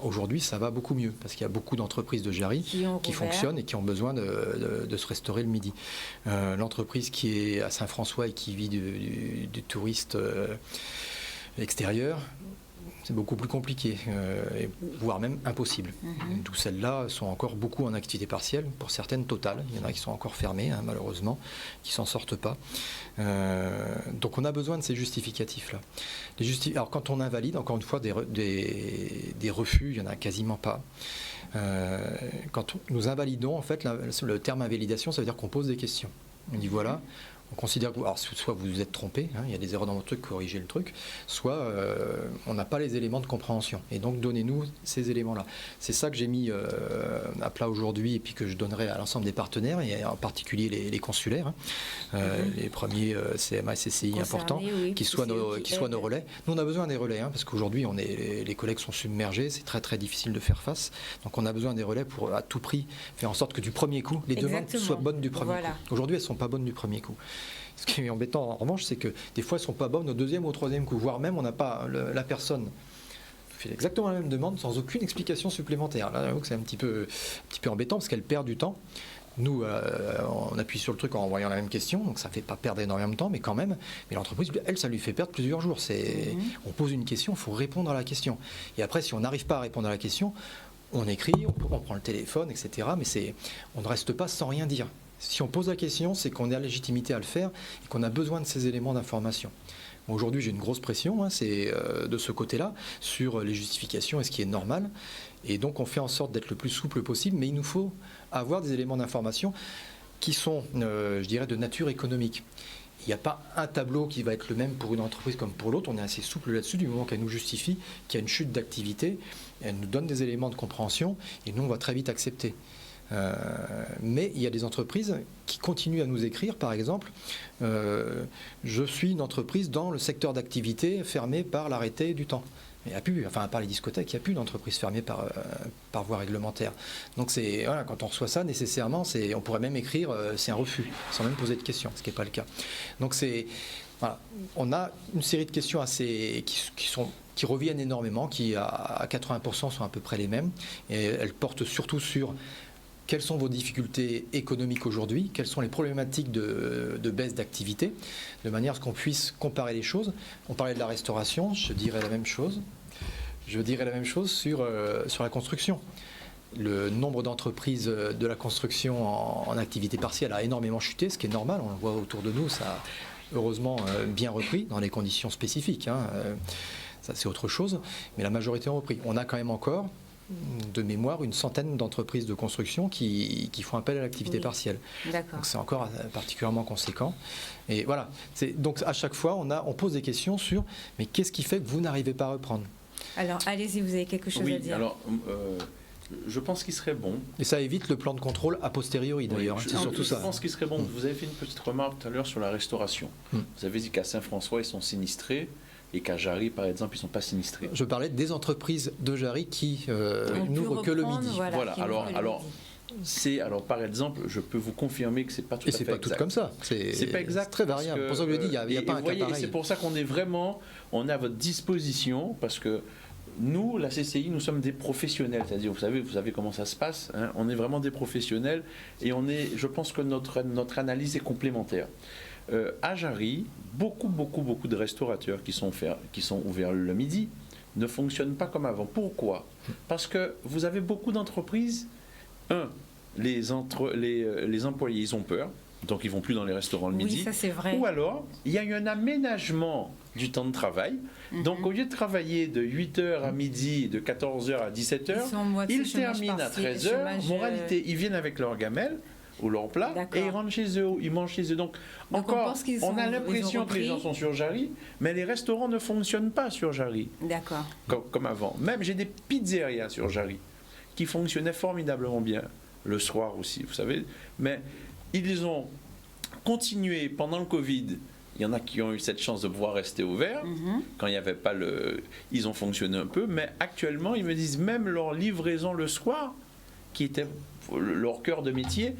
Aujourd'hui, ça va beaucoup mieux, parce qu'il y a beaucoup d'entreprises de Jarry qui fonctionnent et qui ont besoin de se restaurer le midi. L'entreprise qui est à Saint-François et qui vit du touriste extérieur, c'est beaucoup plus compliqué, voire même impossible. D'où celles-là sont encore beaucoup en activité partielle, pour certaines totales. Il y en a qui sont encore fermées, malheureusement, qui ne s'en sortent pas. Donc on a besoin de ces justificatifs-là. Alors quand on invalide, encore une fois, des refus, il n'y en a quasiment pas. Quand nous invalidons, en fait, le terme invalidation, ça veut dire qu'on pose des questions. On dit voilà, on considère que soit vous vous êtes trompé, il y a des erreurs dans votre truc, corrigez le truc, soit on n'a pas les éléments de compréhension. Et donc donnez-nous ces éléments-là. C'est ça que j'ai mis à plat aujourd'hui et puis que je donnerai à l'ensemble des partenaires et en particulier les consulaires, les premiers CMA et CCI importants, qui soient nos relais. Nous on a besoin des relais parce qu'aujourd'hui les collègues sont submergés, c'est très très difficile de faire face. Donc on a besoin des relais pour à tout prix faire en sorte que du premier coup, les demandes soient bonnes du premier coup. Aujourd'hui elles ne sont pas bonnes du premier coup. Ce qui est embêtant en revanche, c'est que des fois elles ne sont pas bonnes au deuxième ou au troisième coup, voire même on n'a pas la personne fait exactement la même demande sans aucune explication supplémentaire. Là, j'avoue que c'est un petit peu embêtant parce qu'elle perd du temps. Nous, on appuie sur le truc en envoyant la même question, donc ça ne fait pas perdre énormément de temps, mais quand même. Mais l'entreprise, elle, ça lui fait perdre plusieurs jours. On pose une question, il faut répondre à la question. Et après, si on n'arrive pas à répondre à la question, on écrit, on prend le téléphone, etc. Mais on ne reste pas sans rien dire. Si on pose la question, c'est qu'on a la légitimité à le faire et qu'on a besoin de ces éléments d'information. Aujourd'hui, j'ai une grosse pression, c'est de ce côté-là, sur les justifications et ce qui est normal. Et donc, on fait en sorte d'être le plus souple possible, mais il nous faut avoir des éléments d'information qui sont, je dirais, de nature économique. Il n'y a pas un tableau qui va être le même pour une entreprise comme pour l'autre. On est assez souple là-dessus du moment qu'elle nous justifie qu'il y a une chute d'activité. Elle nous donne des éléments de compréhension et nous, on va très vite accepter. Mais il y a des entreprises qui continuent à nous écrire, par exemple, je suis une entreprise dans le secteur d'activité fermé par l'arrêté du temps. Il n'y a plus, enfin à part les discothèques, il n'y a plus d'entreprise fermée par voie réglementaire. Donc quand on reçoit ça, nécessairement, on pourrait même écrire c'est un refus, sans même poser de questions, ce qui n'est pas le cas. Donc on a une série de questions qui reviennent énormément, qui à 80% sont à peu près les mêmes, et elles portent surtout sur quelles sont vos difficultés économiques aujourd'hui, quelles sont les problématiques de baisse d'activité, de manière à ce qu'on puisse comparer les choses. On parlait de la restauration, je dirais la même chose. Sur la construction. Le nombre d'entreprises de la construction en activité partielle a énormément chuté, ce qui est normal, on le voit autour de nous, ça a heureusement bien repris dans les conditions spécifiques. Ça c'est autre chose, mais la majorité ont repris. On a quand même encore de mémoire une centaine d'entreprises de construction qui font appel à l'activité partielle. D'accord. Donc c'est encore particulièrement conséquent. Et voilà. Donc à chaque fois, on pose des questions sur mais qu'est-ce qui fait que vous n'arrivez pas à reprendre ? Alors allez-y, vous avez quelque chose à dire. Alors, je pense qu'il serait bon. Et ça évite le plan de contrôle a posteriori d'ailleurs. Oui, c'est surtout ça. Je pense qu'il serait bon. Vous avez fait une petite remarque tout à l'heure sur la restauration. Vous avez dit qu'à Saint-François, ils sont sinistrés. Et qu'à Jarry, par exemple, ils ne sont pas sinistrés. Je parlais des entreprises de Jarry qui n'ouvrent que le midi. Voilà. Alors, par exemple, je peux vous confirmer que c'est pas tout à fait exact. Et c'est pas tout comme ça. C'est pas exact. C'est très variable. Pour ça que je dis, il n'y a pas un cas pareil. C'est pour ça qu'on est vraiment, on est à votre disposition, parce que nous, la CCI, nous sommes des professionnels. C'est-à-dire, vous savez comment ça se passe. Hein, on est vraiment des professionnels et je pense que notre analyse est complémentaire. À Jarry, beaucoup de restaurateurs qui sont ouverts le midi ne fonctionnent pas comme avant. Pourquoi ? Parce que vous avez beaucoup d'entreprises. Les employés, ils ont peur, donc ils vont plus dans les restaurants le midi. Oui, ça c'est vrai. Ou alors, il y a eu un aménagement du temps de travail. Donc au lieu de travailler de 8h à midi, de 14h à 17h, ils terminent à 13h. Moralité, ils viennent avec leur gamelle ou leur plat et ils rentrent chez eux, ils mangent chez eux. Donc encore, on a l'impression que les gens sont sur Jarry, mais les restaurants ne fonctionnent pas sur Jarry. D'accord. Comme avant. Même j'ai des pizzerias sur Jarry qui fonctionnaient formidablement bien le soir aussi, vous savez. Mais ils ont continué pendant le Covid. Il y en a qui ont eu cette chance de pouvoir rester ouverts. Quand il n'y avait pas ils ont fonctionné un peu. Mais actuellement, ils me disent même leur livraison le soir, qui était leur cœur de métier,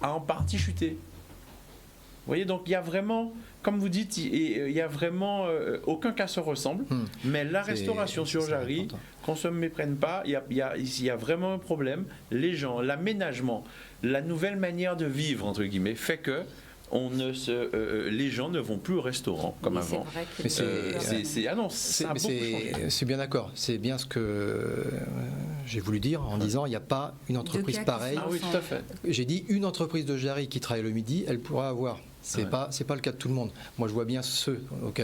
a en partie chuté. Vous voyez, donc il y a vraiment, comme vous dites, il y a vraiment aucun cas se ressemble. Mais la restauration sur Jarry, qu'on ne se méprenne pas, il y a vraiment un problème. Les gens, l'aménagement, la nouvelle manière de vivre, entre guillemets, fait que les gens ne vont plus au restaurant comme avant. C'est bien d'accord. C'est bien ce que j'ai voulu dire en disant il n'y a pas une entreprise pareille. Ah oui, tout à fait. J'ai dit une entreprise de Jarry qui travaille le midi, elle pourra avoir. C'est pas le cas de tout le monde. Moi, je vois bien ceux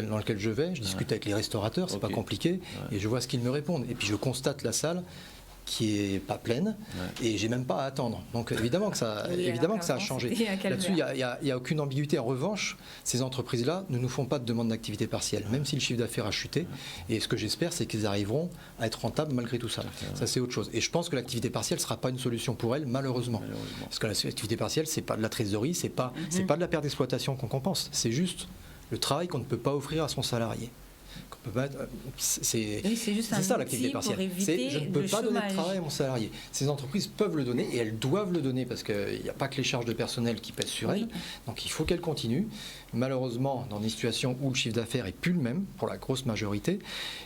dans lesquels je vais. Je discute avec les restaurateurs, c'est pas compliqué, et je vois ce qu'ils me répondent. Et puis je constate la salle qui est pas pleine et j'ai même pas à attendre. Donc évidemment que ça a changé. Là-dessus, il y a aucune ambiguïté. En revanche, ces entreprises-là ne nous font pas de demande d'activité partielle, même si le chiffre d'affaires a chuté. Et ce que j'espère, c'est qu'ils arriveront à être rentables malgré tout ça. Ça, c'est autre chose. Et je pense que l'activité partielle sera pas une solution pour elles, malheureusement. Parce que l'activité partielle, c'est pas de la trésorerie, c'est pas de la perte d'exploitation qu'on compense. C'est juste le travail qu'on ne peut pas offrir à son salarié. C'est ça l'activité partielle. Je ne peux pas donner de travail à mon salarié. Ces entreprises peuvent le donner et elles doivent le donner parce qu'il n'y a pas que les charges de personnel qui pèsent sur elles. Donc il faut qu'elles continuent. Malheureusement, dans des situations où le chiffre d'affaires est plus le même pour la grosse majorité.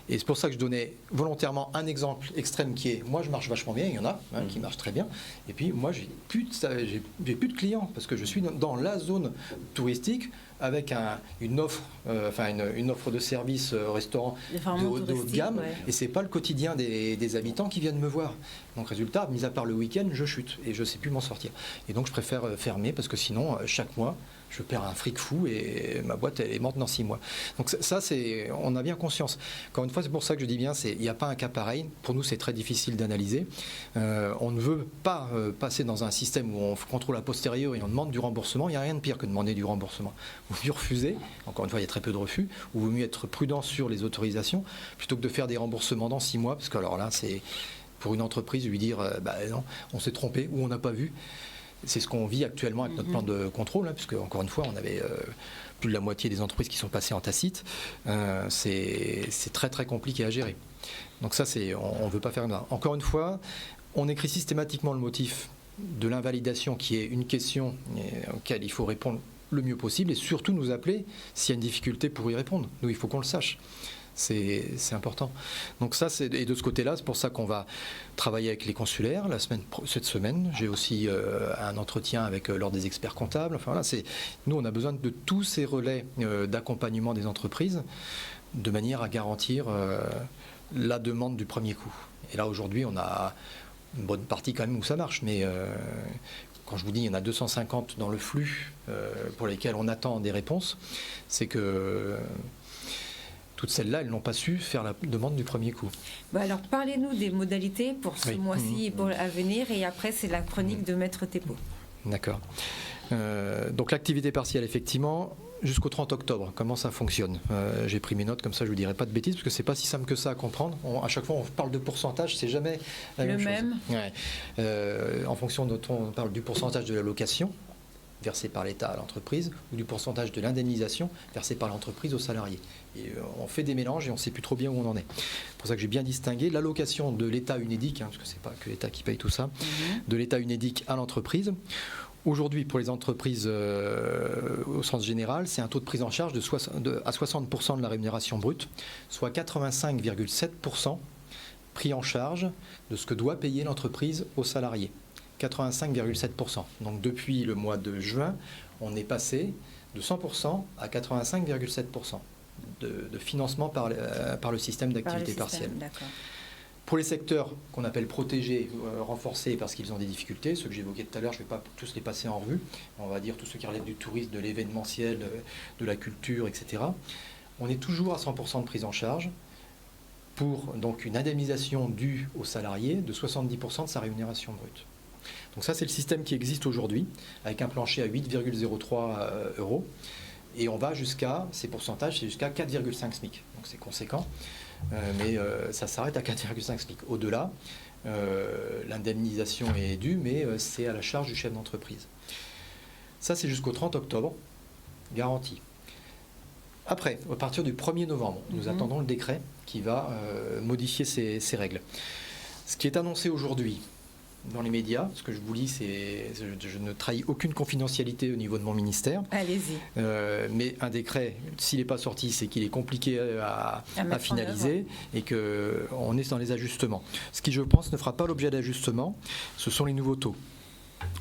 Et c'est pour ça que je donnais volontairement un exemple extrême qui est moi je marche vachement bien, il y en a qui marchent très bien. Et puis moi j'ai plus de clients parce que je suis dans la zone touristique avec une offre de service restaurant de haut de gamme, et c'est pas le quotidien des habitants qui viennent me voir. Donc résultat, mis à part le week-end, je chute et je sais plus m'en sortir. Et donc je préfère fermer parce que sinon chaque mois je perds un fric fou et ma boîte elle est morte dans 6 mois. Donc ça on a bien conscience. Encore une fois, c'est pour ça que je dis bien, il n'y a pas un cas pareil. Pour nous, c'est très difficile d'analyser. On ne veut pas passer dans un système où on contrôle a posteriori et on demande du remboursement. Il n'y a rien de pire que de demander du remboursement. Vous mieux refuser. Encore une fois, il y a très peu de refus. Ou vaut mieux être prudent sur les autorisations plutôt que de faire des remboursements dans 6 mois, parce que alors là, c'est pour une entreprise lui dire non, on s'est trompé ou on n'a pas vu. C'est ce qu'on vit actuellement avec notre plan de contrôle, puisque encore une fois, on avait plus de la moitié des entreprises qui sont passées en tacite. C'est très très compliqué à gérer. Donc ça, on ne veut pas faire ça. Encore une fois, on écrit systématiquement le motif de l'invalidation, qui est une question auquel il faut répondre le mieux possible, et surtout nous appeler s'il y a une difficulté pour y répondre. Nous, il faut qu'on le sache. C'est important. Donc ça, et de ce côté-là, c'est pour ça qu'on va travailler avec les consulaires cette semaine. J'ai aussi un entretien avec l'ordre des experts comptables. Enfin, voilà, nous, on a besoin de tous ces relais d'accompagnement des entreprises de manière à garantir la demande du premier coup. Et là, aujourd'hui, on a une bonne partie quand même où ça marche. Mais quand je vous dis il y en a 250 dans le flux pour lesquels on attend des réponses, c'est que Toutes celles-là, elles n'ont pas su faire la demande du premier coup. Alors, parlez-nous des modalités pour ce mois-ci et pour à venir, et après, c'est la chronique de Maître Thébault. D'accord. Donc l'activité partielle, effectivement, jusqu'au 30 octobre, comment ça fonctionne? J'ai pris mes notes, comme ça je ne vous dirai pas de bêtises, parce que ce n'est pas si simple que ça à comprendre. À chaque fois, on parle de pourcentage, c'est jamais la même chose. Ouais. En fonction de on parle du pourcentage de l'allocation versée par l'État à l'entreprise, ou du pourcentage de l'indemnisation versée par l'entreprise aux salariés. Et on fait des mélanges et on ne sait plus trop bien où on en est. C'est pour ça que j'ai bien distingué l'allocation de l'État UNEDIC, parce que ce n'est pas que l'État qui paye tout ça, de l'État UNEDIC à l'entreprise. Aujourd'hui, pour les entreprises au sens général, c'est un taux de prise en charge à 60% de la rémunération brute, soit 85,7% pris en charge de ce que doit payer l'entreprise aux salariés. 85,7%. Donc depuis le mois de juin, on est passé de 100% à 85,7% de financement par le système d'activité partielle. Pour les secteurs qu'on appelle protégés, renforcés parce qu'ils ont des difficultés, ceux que j'évoquais tout à l'heure, je ne vais pas tous les passer en revue, on va dire tous ceux qui relèvent du tourisme, de l'événementiel, de la culture, etc. On est toujours à 100% de prise en charge pour donc une indemnisation due aux salariés de 70% de sa rémunération brute. Donc ça, c'est le système qui existe aujourd'hui, avec un plancher à 8,03 €. Et on va jusqu'à, ces pourcentages, c'est jusqu'à 4,5 SMIC. Donc c'est conséquent, mais ça s'arrête à 4,5 SMIC. Au-delà, l'indemnisation est due, mais c'est à la charge du chef d'entreprise. Ça, c'est jusqu'au 30 octobre, garanti. Après, à partir du 1er novembre, nous attendons le décret qui va modifier ces règles. Ce qui est annoncé aujourd'hui dans les médias, ce que je vous lis, c'est je ne trahis aucune confidentialité au niveau de mon ministère. Allez-y. Mais un décret, s'il n'est pas sorti, c'est qu'il est compliqué à finaliser et qu'on est dans les ajustements. Ce qui, je pense, ne fera pas l'objet d'ajustements, ce sont les nouveaux taux.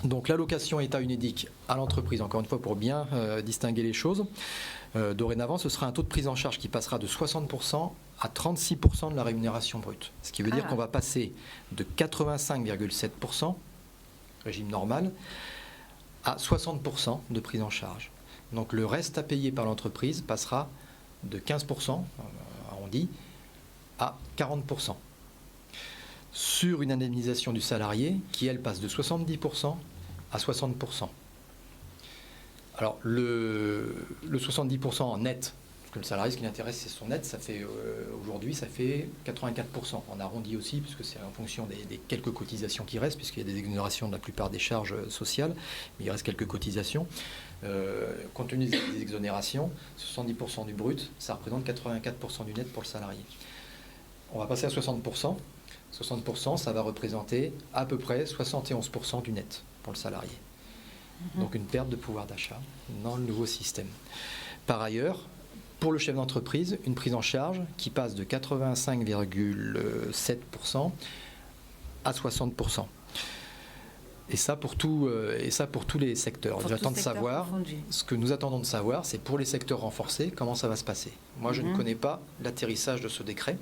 Donc l'allocation État UNEDIC à l'entreprise, encore une fois pour bien distinguer les choses, dorénavant ce sera un taux de prise en charge qui passera de 60% à 36% de la rémunération brute. Ce qui veut dire qu'on va passer de 85,7%, régime normal, à 60% de prise en charge. Donc le reste à payer par l'entreprise passera de 15%, arrondi, à 40%. Sur une indemnisation du salarié qui, elle, passe de 70% à 60%. Alors, le 70% en net, parce que le salarié, ce qui l'intéresse, c'est son net, ça fait, aujourd'hui, ça fait 84%. On arrondit aussi, puisque c'est en fonction des quelques cotisations qui restent, puisqu'il y a des exonérations de la plupart des charges sociales, mais il reste quelques cotisations. Compte tenu des exonérations, 70% du brut, ça représente 84% du net pour le salarié. On va passer à 60%. 60%, ça va représenter à peu près 71% du net pour le salarié. Donc une perte de pouvoir d'achat dans le nouveau système. Par ailleurs, pour le chef d'entreprise, une prise en charge qui passe de 85,7% à 60%. Et ça pour tous les secteurs. J'attends de savoir, ce que nous attendons de savoir, c'est pour les secteurs renforcés, comment ça va se passer. Moi, je ne connais pas l'atterrissage de ce décret.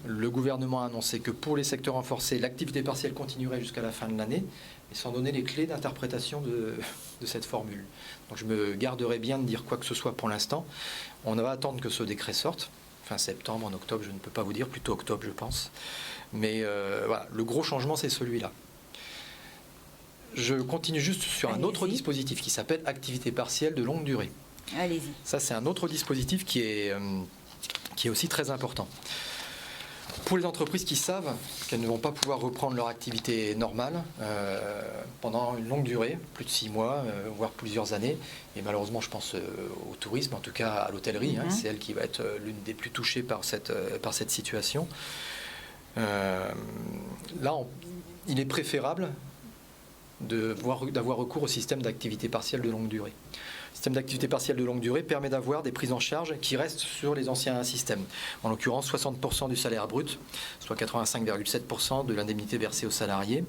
Le gouvernement a annoncé que pour les secteurs renforcés, l'activité partielle continuerait jusqu'à la fin de l'année, mais sans donner les clés d'interprétation de cette formule. Donc je me garderai bien de dire quoi que ce soit pour l'instant. On va attendre que ce décret sorte, fin septembre, en octobre, je ne peux pas vous dire, plutôt octobre je pense. Mais voilà, le gros changement c'est celui-là. Je continue juste sur un autre dispositif qui s'appelle activité partielle de longue durée. Allez-y. Ça, c'est un autre dispositif qui est aussi très important. Pour les entreprises qui savent qu'elles ne vont pas pouvoir reprendre leur activité normale pendant une longue durée, plus de 6 mois, voire plusieurs années, et malheureusement je pense au tourisme, en tout cas à l'hôtellerie, c'est elle qui va être l'une des plus touchées par cette situation. Là, il est préférable d'avoir recours au système d'activité partielle de longue durée. Le système d'activité partielle de longue durée permet d'avoir des prises en charge qui restent sur les anciens systèmes. En l'occurrence, 60% du salaire brut, soit 85,7% de l'indemnité versée aux salariés,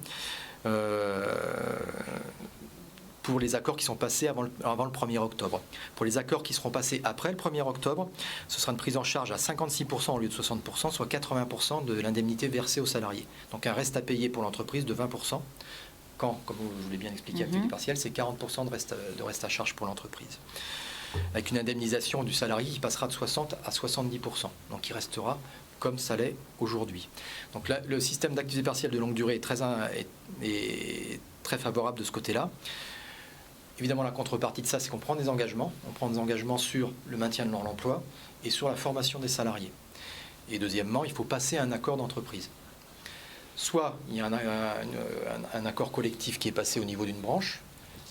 pour les accords qui sont passés avant le 1er octobre. Pour les accords qui seront passés après le 1er octobre, ce sera une prise en charge à 56% au lieu de 60%, soit 80% de l'indemnité versée aux salariés. Donc un reste à payer pour l'entreprise de 20%. Quand, comme je vous l'ai bien expliqué, activité partielle, c'est 40% de reste à charge pour l'entreprise. avec une indemnisation du salarié qui passera de 60 à 70%. Donc il restera comme ça l'est aujourd'hui. Donc là, le système d'activité partielle de longue durée est très favorable de ce côté-là. Évidemment, la contrepartie de ça, c'est qu'on prend des engagements. On prend des engagements sur le maintien de l'emploi et sur la formation des salariés. Et deuxièmement, il faut passer à un accord d'entreprise. Soit il y a un accord collectif qui est passé au niveau d'une branche.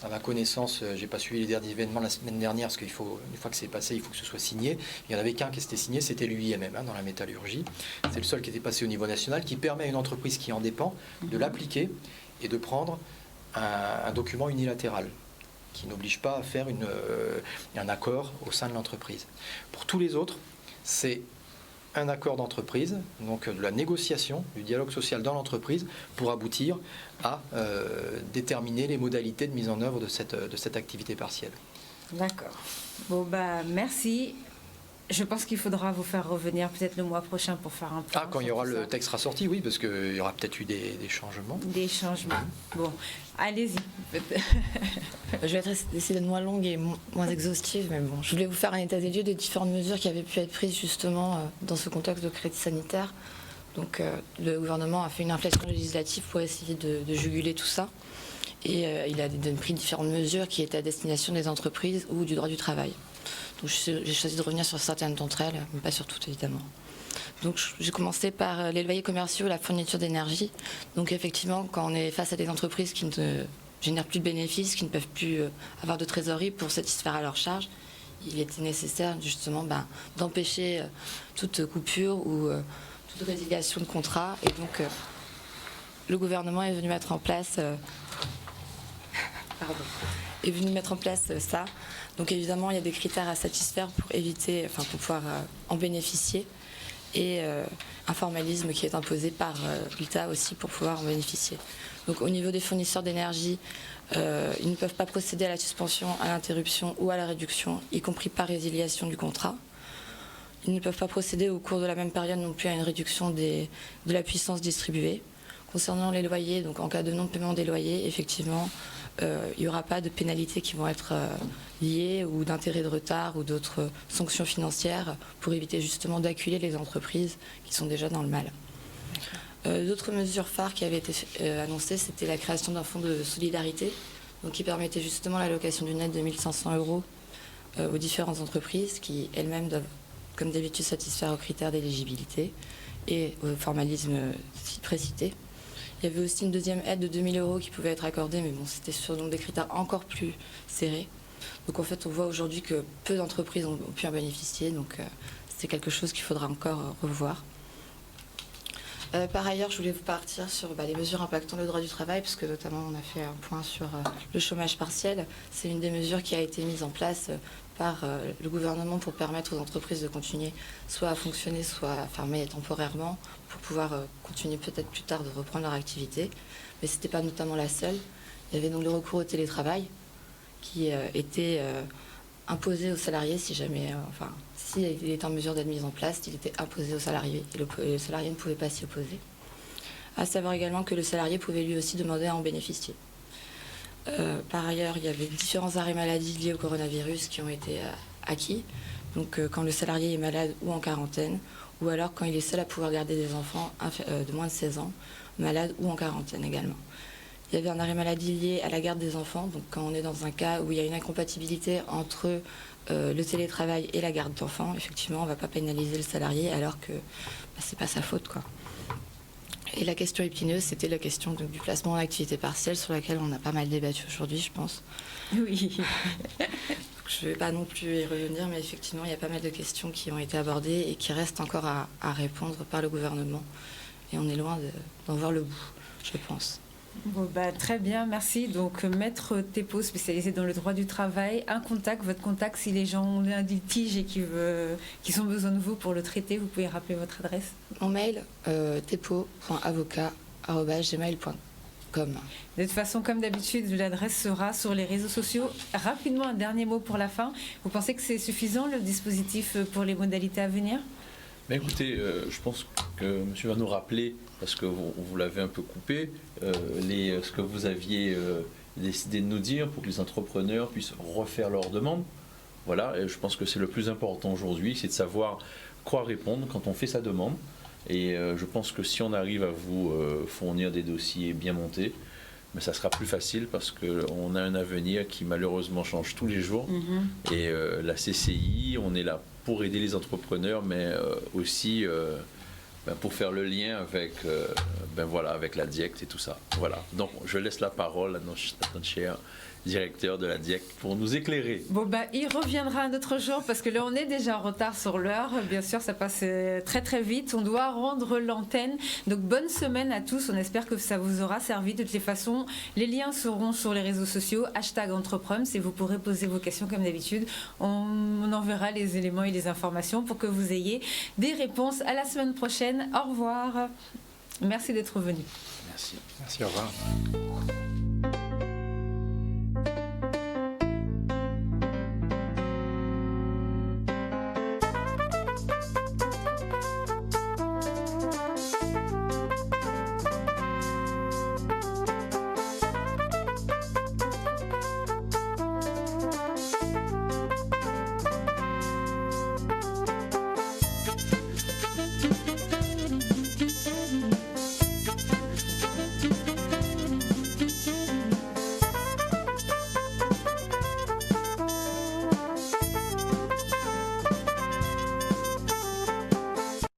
À ma connaissance, je n'ai pas suivi les derniers événements la semaine dernière, parce qu'une fois que c'est passé, il faut que ce soit signé. Il n'y en avait qu'un qui s'était signé, c'était l'UIMM dans la métallurgie. C'est le seul qui était passé au niveau national, qui permet à une entreprise qui en dépend de l'appliquer et de prendre un document unilatéral qui n'oblige pas à faire un accord au sein de l'entreprise. Pour tous les autres, c'est un accord d'entreprise, donc de la négociation, du dialogue social dans l'entreprise pour aboutir à déterminer les modalités de mise en œuvre de cette activité partielle. D'accord. Bon, merci. Je pense qu'il faudra vous faire revenir peut-être le mois prochain pour faire un point. Ah, quand il y aura le texte rassorti, oui, parce qu'il y aura peut-être eu des changements. Des changements. Bon, allez-y. Je vais être décidément longue et moins exhaustive, mais bon, je voulais vous faire un état des lieux des différentes mesures qui avaient pu être prises justement dans ce contexte de crise sanitaire. Donc le gouvernement a fait une inflation législative pour essayer de juguler tout ça. Et il a pris différentes mesures qui étaient à destination des entreprises ou du droit du travail. Donc j'ai choisi de revenir sur certaines d'entre elles, mais pas sur toutes évidemment. Donc j'ai commencé par les loyers commerciaux et la fourniture d'énergie. Donc effectivement, quand on est face à des entreprises qui ne génèrent plus de bénéfices, qui ne peuvent plus avoir de trésorerie pour satisfaire à leurs charges, il était nécessaire justement d'empêcher toute coupure ou toute résiliation de contrat. Et donc le gouvernement est venu mettre en place ça. Donc évidemment, il y a des critères à satisfaire pour pouvoir en bénéficier, et un formalisme qui est imposé par l'État aussi pour pouvoir en bénéficier. Donc au niveau des fournisseurs d'énergie, ils ne peuvent pas procéder à la suspension, à l'interruption ou à la réduction, y compris par résiliation du contrat. Ils ne peuvent pas procéder au cours de la même période non plus à une réduction de la puissance distribuée. Concernant les loyers, donc en cas de non-paiement des loyers, effectivement, il n'y aura pas de pénalités qui vont être liées ou d'intérêts de retard ou d'autres sanctions financières pour éviter justement d'acculer les entreprises qui sont déjà dans le mal. D'autres mesures phares qui avaient été annoncées, c'était la création d'un fonds de solidarité, donc qui permettait justement l'allocation d'une aide de 1 500 € aux différentes entreprises qui elles-mêmes doivent, comme d'habitude, satisfaire aux critères d'éligibilité et au formalisme précité. Il y avait aussi une deuxième aide de 2 000 € qui pouvait être accordée, mais bon, c'était sur des critères encore plus serrés. Donc en fait, on voit aujourd'hui que peu d'entreprises ont pu en bénéficier, donc c'est quelque chose qu'il faudra encore revoir. Par ailleurs, je voulais vous partir sur les mesures impactant le droit du travail, parce que notamment on a fait un point sur le chômage partiel. C'est une des mesures qui a été mise en place par le gouvernement pour permettre aux entreprises de continuer soit à fonctionner, soit à fermer temporairement, pour pouvoir continuer peut-être plus tard de reprendre leur activité. Mais ce n'était pas notamment la seule. Il y avait donc le recours au télétravail qui était imposé aux salariés si jamais, s'il était en mesure d'être mis en place, il était imposé aux salariés et le salarié ne pouvait pas s'y opposer. À savoir également que le salarié pouvait lui aussi demander à en bénéficier. Par ailleurs, il y avait différents arrêts maladie liés au coronavirus qui ont été acquis. Donc quand le salarié est malade ou en quarantaine, ou alors quand il est seul à pouvoir garder des enfants de moins de 16 ans, malades ou en quarantaine également. Il y avait un arrêt maladie lié à la garde des enfants, donc quand on est dans un cas où il y a une incompatibilité entre le télétravail et la garde d'enfants, effectivement, on ne va pas pénaliser le salarié alors que c'est pas sa faute, quoi. Et la question épineuse, c'était la question du placement en activité partielle sur laquelle on a pas mal débattu aujourd'hui, je pense. Oui. Je ne vais pas non plus y revenir, mais effectivement, il y a pas mal de questions qui ont été abordées et qui restent encore à répondre par le gouvernement. Et on est loin d'en voir le bout, je pense. Bon, très bien, merci. Donc, Maître Thépaut, spécialisé dans le droit du travail, votre contact, si les gens ont un litige et qu'ils ont besoin de vous pour le traiter, vous pouvez rappeler votre adresse. Mon mail, thépaut.avocat@gmail.com. De toute façon, comme d'habitude, l'adresse sera sur les réseaux sociaux. Rapidement, un dernier mot pour la fin. Vous pensez que c'est suffisant, le dispositif, pour les modalités à venir ? Mais écoutez, je pense que monsieur va nous rappeler, parce que vous l'avez un peu coupé, ce que vous aviez décidé de nous dire pour que les entrepreneurs puissent refaire leurs demandes. Voilà, et je pense que c'est le plus important aujourd'hui, c'est de savoir quoi répondre quand on fait sa demande. Et je pense que si on arrive à vous fournir des dossiers bien montés, mais ça sera plus facile parce qu'on a un avenir qui malheureusement change tous les jours. Et la CCI, on est là pour aider les entrepreneurs, mais aussi pour faire le lien avec, avec la DIECT et tout ça. Voilà. Donc je laisse la parole à notre cher directeur de la DIECT pour nous éclairer. Bon, il reviendra un autre jour parce que là, on est déjà en retard sur l'heure. Bien sûr, ça passe très très vite. On doit rendre l'antenne. Donc, bonne semaine à tous. On espère que ça vous aura servi. De toutes les façons, les liens seront sur les réseaux sociaux. #Entreprums et vous pourrez poser vos questions comme d'habitude. On enverra les éléments et les informations pour que vous ayez des réponses. À la semaine prochaine. Au revoir. Merci d'être venu. Merci. Merci, au revoir.